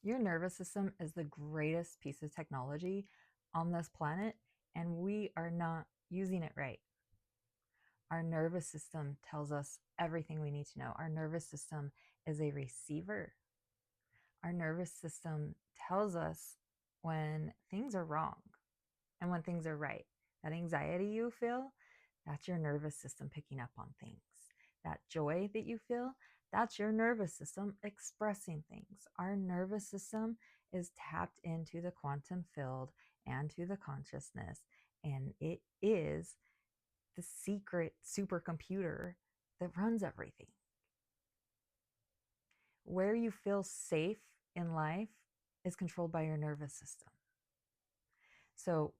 Your nervous system is the greatest piece of technology on this planet, and we are not using it right. Our nervous system tells us everything we need to know. Our nervous system is a receiver. Our nervous system tells us when things are wrong and when things are right. That anxiety you feel, that's your nervous system picking up on things. That joy that you feel, that's your nervous system expressing things. Our nervous system is tapped into the quantum field and to the consciousness, and it is the secret supercomputer that runs everything. Where you feel safe in life is controlled by your nervous system. So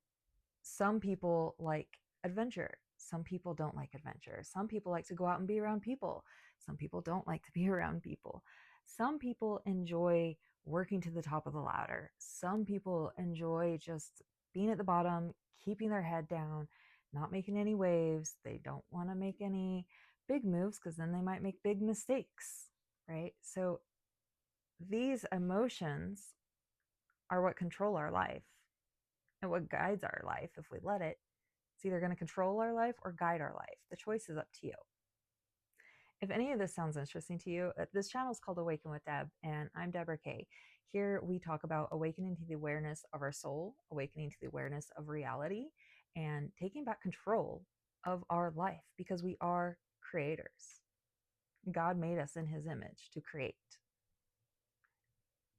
some people like adventure. Some people don't like adventure. Some people like to go out and be around people. Some people don't like to be around people. Some people enjoy working to the top of the ladder. Some people enjoy just being at the bottom, keeping their head down, not making any waves. They don't want to make any big moves because then they might make big mistakes, right? So these emotions are what control our life and what guides our life if we let it. It's either going to control our life or guide our life. The choice is up to you. If any of this sounds interesting to you, this channel is called Awaken with Deb, and I'm Deborah Kaye. Here we talk about awakening to the awareness of our soul, awakening to the awareness of reality, and taking back control of our life because we are creators. God made us in his image to create.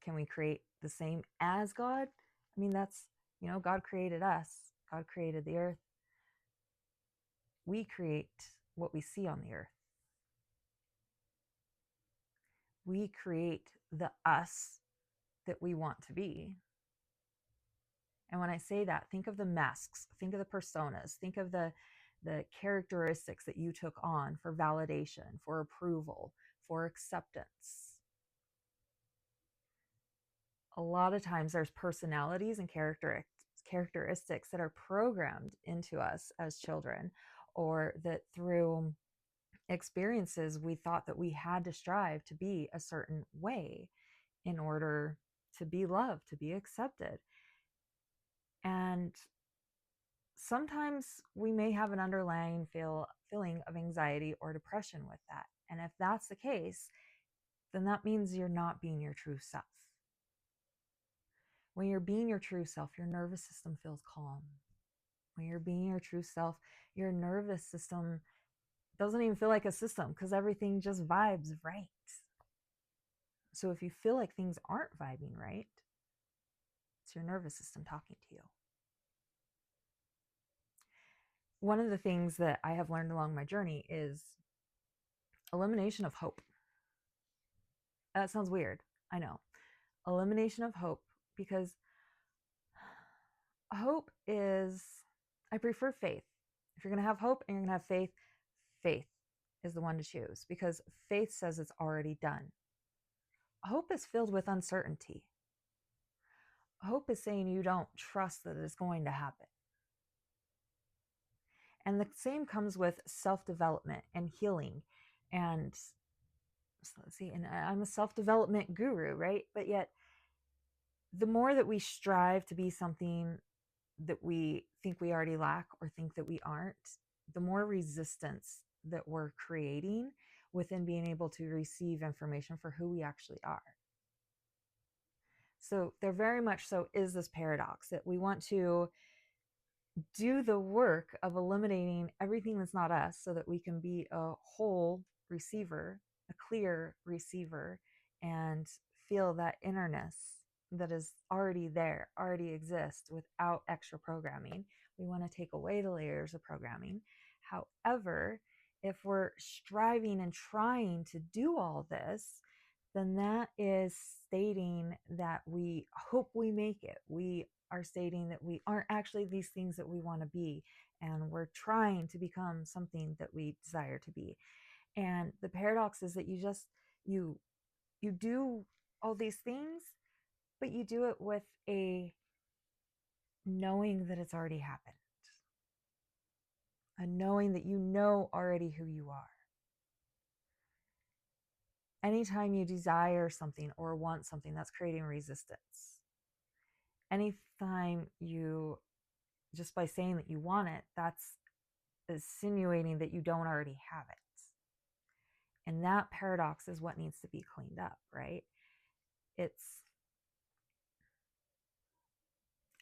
Can we create the same as God? I mean, that's, God created us. God created the earth. We create what we see on the earth. We create the us that we want to be. And when I say that, think of the masks, think of the personas, think of the characteristics that you took on for validation, for approval, for acceptance. A lot of times there's personalities and characteristics that are programmed into us as children, or that through experiences we thought that we had to strive to be a certain way in order to be loved, to be accepted. And sometimes we may have an underlying feeling of anxiety or depression with that. And if that's the case, then that means you're not being your true self. When you're being your true self, your nervous system feels calm. When you're being your true self, your nervous system doesn't even feel like a system because everything just vibes right. So if you feel like things aren't vibing right, it's your nervous system talking to you. One of the things that I have learned along my journey is elimination of hope. That sounds weird, I know. Elimination of hope, because hope is, I prefer faith. If you're going to have hope and you're going to have faith, faith is the one to choose because faith says it's already done. Hope is filled with uncertainty. Hope is saying you don't trust that it's going to happen. And the same comes with self-development and healing. And so let's see, and I'm a self-development guru, right? But yet the more that we strive to be something that we think we already lack or think that we aren't, the more resistance that we're creating within being able to receive information for who we actually are. So there very much so is this paradox that we want to do the work of eliminating everything that's not us so that we can be a whole receiver, a clear receiver, and feel that innerness that is already there, already exists without extra programming. We want to take away the layers of programming. However, if we're striving and trying to do all this, then that is stating that we hope we make it. We are stating that we aren't actually these things that we want to be, and we're trying to become something that we desire to be. And the paradox is that you do all these things, but you do it with a knowing that it's already happened, a knowing that you know already who you are. Anytime you desire something or want something, that's creating resistance. Anytime you, just by saying that you want it, that's insinuating that you don't already have it. And that paradox is what needs to be cleaned up, right?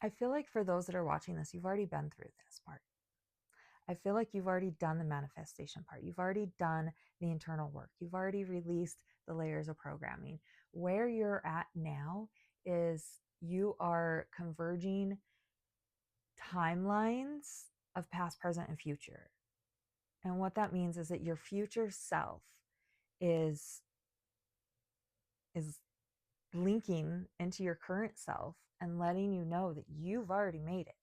I feel like for those that are watching this, you've already been through this part. I feel like you've already done the manifestation part. You've already done the internal work. You've already released the layers of programming. Where you're at now is you are converging timelines of past, present, and future. And what that means is that your future self is linking into your current self and letting you know that you've already made it.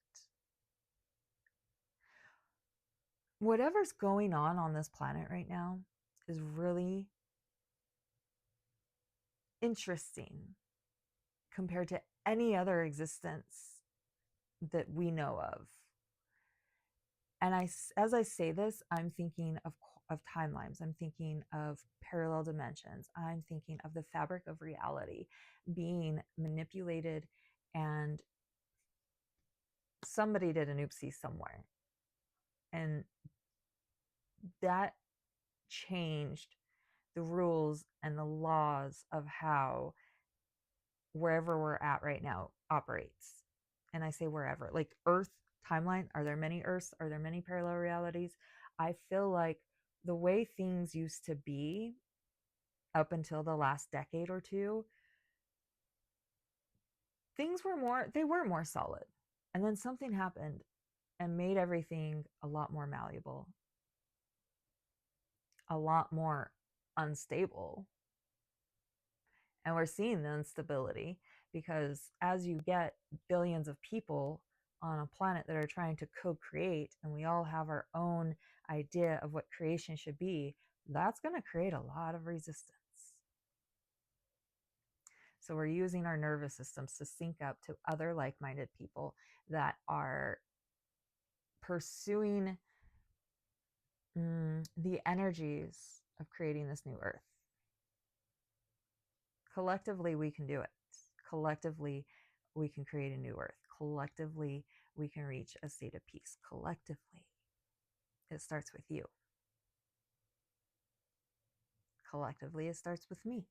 Whatever's going on this planet right now is really interesting compared to any other existence that we know of. And as I say this, I'm thinking of timelines. I'm thinking of parallel dimensions. I'm thinking of the fabric of reality being manipulated, and somebody did an oopsie somewhere. And that changed the rules and the laws of how wherever we're at right now operates. And I say wherever, like Earth timeline. Are there many Earths? Are there many parallel realities? I feel like the way things used to be up until the last decade or two, things were more solid. And then something happened and made everything a lot more malleable, a lot more unstable. And we're seeing the instability because as you get billions of people on a planet that are trying to co-create, and we all have our own idea of what creation should be, that's going to create a lot of resistance. So we're using our nervous systems to sync up to other like-minded people that are pursuing the energies of creating this new earth. Collectively, we can do it. Collectively, we can create a new earth. Collectively, we can reach a state of peace. Collectively, it starts with you. Collectively, it starts with me.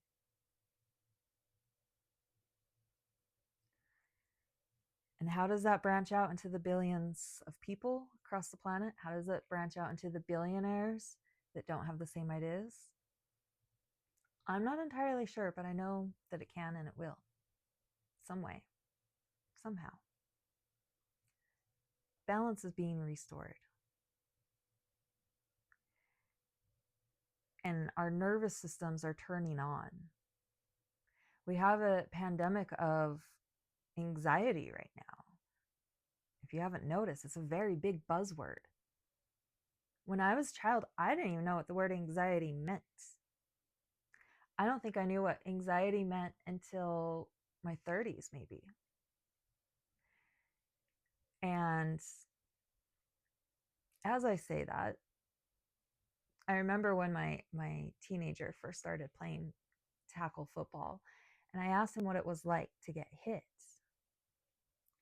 And how does that branch out into the billions of people across the planet? How does it branch out into the billionaires that don't have the same ideas? I'm not entirely sure, but I know that it can and it will. Some way, somehow. Balance is being restored. And our nervous systems are turning on. We have a pandemic of anxiety right now. If you haven't noticed, it's a very big buzzword. When I was a child, I didn't even know what the word anxiety meant. I don't think I knew what anxiety meant until my 30s, maybe. And as I say that, I remember when my teenager first started playing tackle football, and I asked him what it was like to get hit,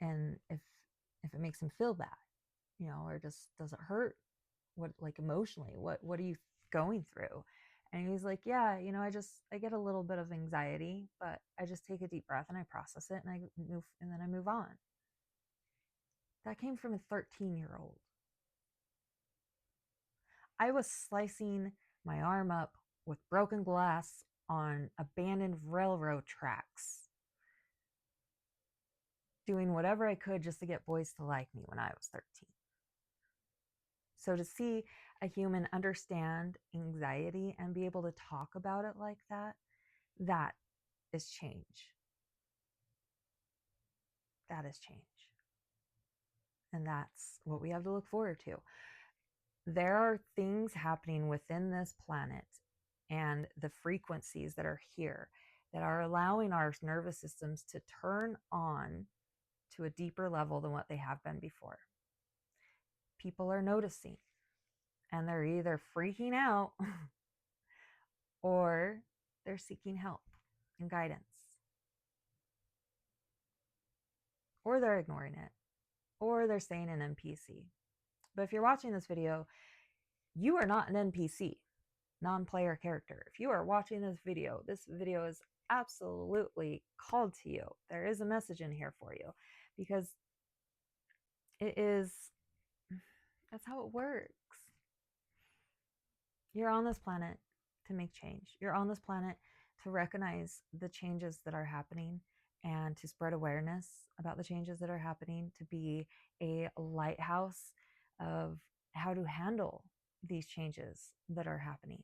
and if it makes him feel bad, or just does it hurt? What, like, emotionally, what are you going through? And he's like, yeah, I get a little bit of anxiety, but I just take a deep breath and I process it and then I move on. That came from a 13-year-old. I was slicing my arm up with broken glass on abandoned railroad tracks, doing whatever I could just to get boys to like me when I was 13. So to see a human understand anxiety and be able to talk about it like that, that is change. That is change. And that's what we have to look forward to. There are things happening within this planet and the frequencies that are here that are allowing our nervous systems to turn on to a deeper level than what they have been before. People are noticing, and they're either freaking out or they're seeking help and guidance, or they're ignoring it, or they're staying an NPC. But if you're watching this video, you are not an NPC, non-player character. If you are watching this video is absolutely called to you. There is a message in here for you, because that's how it works. You're on this planet to make change. You're on this planet to recognize the changes that are happening and to spread awareness about the changes that are happening, to be a lighthouse of how to handle these changes that are happening.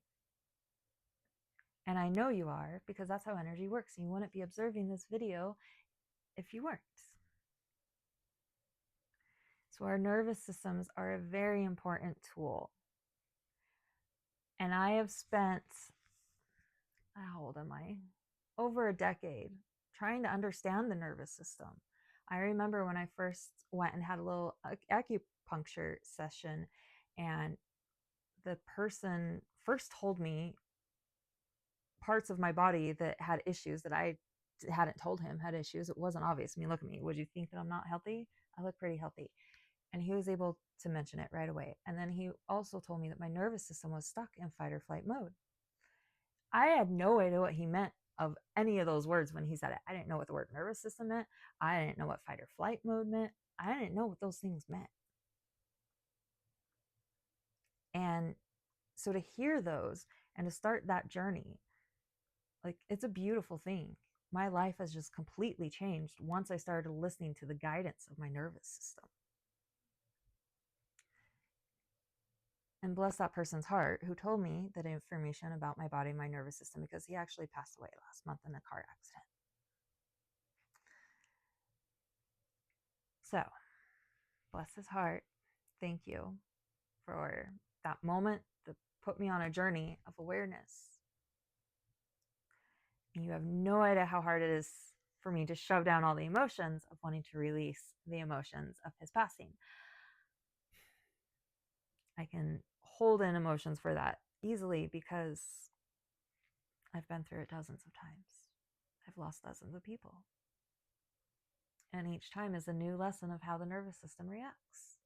And I know you are, because that's how energy works. You wouldn't be observing this video if you weren't. So our nervous systems are a very important tool. And I have spent, how old am I? Over a decade trying to understand the nervous system. I remember when I first went and had a little acupuncture session, and the person first told me parts of my body that had issues that I hadn't told him had issues. It wasn't obvious. I mean, look at me. Would you think that I'm not healthy? I look pretty healthy. And he was able to mention it right away. And then he also told me that my nervous system was stuck in fight or flight mode. I had no idea what he meant of any of those words when he said it. I didn't know what the word nervous system meant. I didn't know what fight or flight mode meant. I didn't know what those things meant. And so to hear those and to start that journey, like, it's a beautiful thing. My life has just completely changed once I started listening to the guidance of my nervous system. And bless that person's heart who told me that information about my body and my nervous system, because he actually passed away last month in a car accident. So, bless his heart. Thank you for that moment that put me on a journey of awareness. And you have no idea how hard it is for me to shove down all the emotions of wanting to release the emotions of his passing. I can hold in emotions for that easily because I've been through it dozens of times. I've lost dozens of people. And each time is a new lesson of how the nervous system reacts.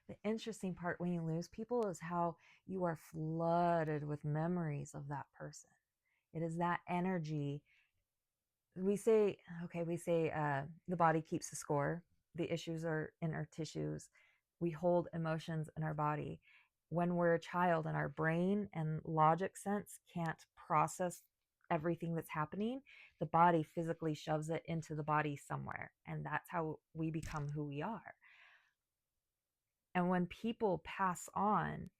The interesting part when you lose people is how you are flooded with memories of that person. It is that energy. We say the body keeps the score. The issues are in our tissues. We hold emotions in our body. When we're a child and our brain and logic sense can't process everything that's happening, the body physically shoves it into the body somewhere. And that's how we become who we are. And when people pass on,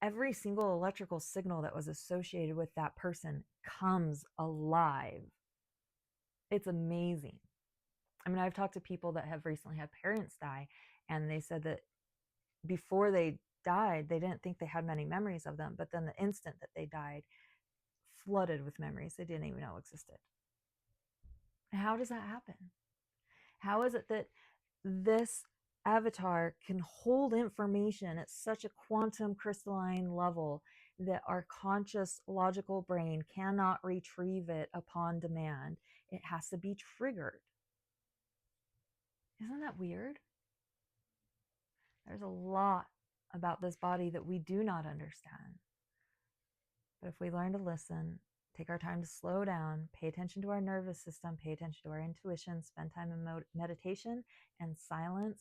every single electrical signal that was associated with that person comes alive. It's amazing. I mean, I've talked to people that have recently had parents die, and they said that before they died, they didn't think they had many memories of them, but then the instant that they died, flooded with memories they didn't even know existed. How does that happen? How is it that this avatar can hold information at such a quantum crystalline level that our conscious logical brain cannot retrieve it upon demand? It has to be triggered. Isn't that weird? There's a lot about this body that we do not understand. But if we learn to listen, take our time to slow down, pay attention to our nervous system, pay attention to our intuition, spend time in meditation and silence,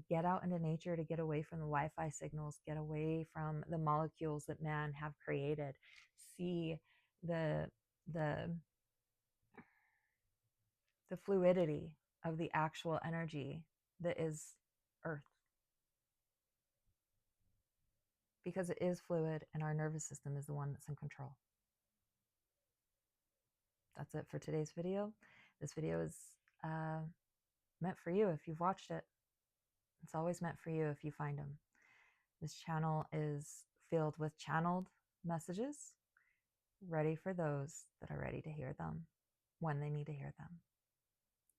get out into nature to get away from the Wi-Fi signals, get away from the molecules that man have created, see the fluidity of the actual energy that is Earth. Because it is fluid and our nervous system is the one that's in control. That's it for today's video. This video is meant for you if you've watched it. It's always meant for you if you find them. This channel is filled with channeled messages, ready for those that are ready to hear them when they need to hear them.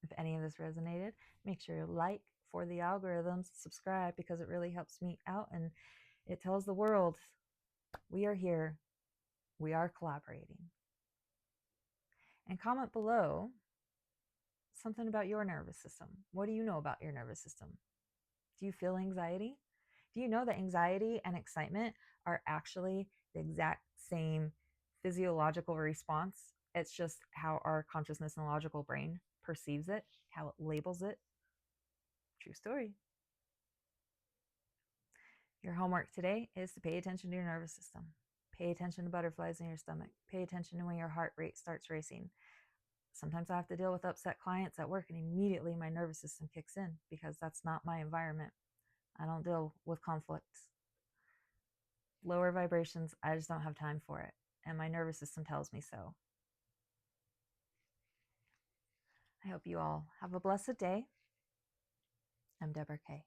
If any of this resonated, make sure you like for the algorithms, subscribe, because it really helps me out and it tells the world we are here We are collaborating. And comment below something about your nervous system. What do you know about your nervous system? Do you feel anxiety? Do you know that anxiety and excitement are actually the exact same physiological response? It's just how our consciousness and logical brain perceives it, how it labels it. True story. Your homework today is to pay attention to your nervous system. Pay attention to butterflies in your stomach. Pay attention to when your heart rate starts racing. Sometimes I have to deal with upset clients at work, and immediately my nervous system kicks in because that's not my environment. I don't deal with conflicts. Lower vibrations, I just don't have time for it. And my nervous system tells me so. I hope you all have a blessed day. I'm Deborah Kaye.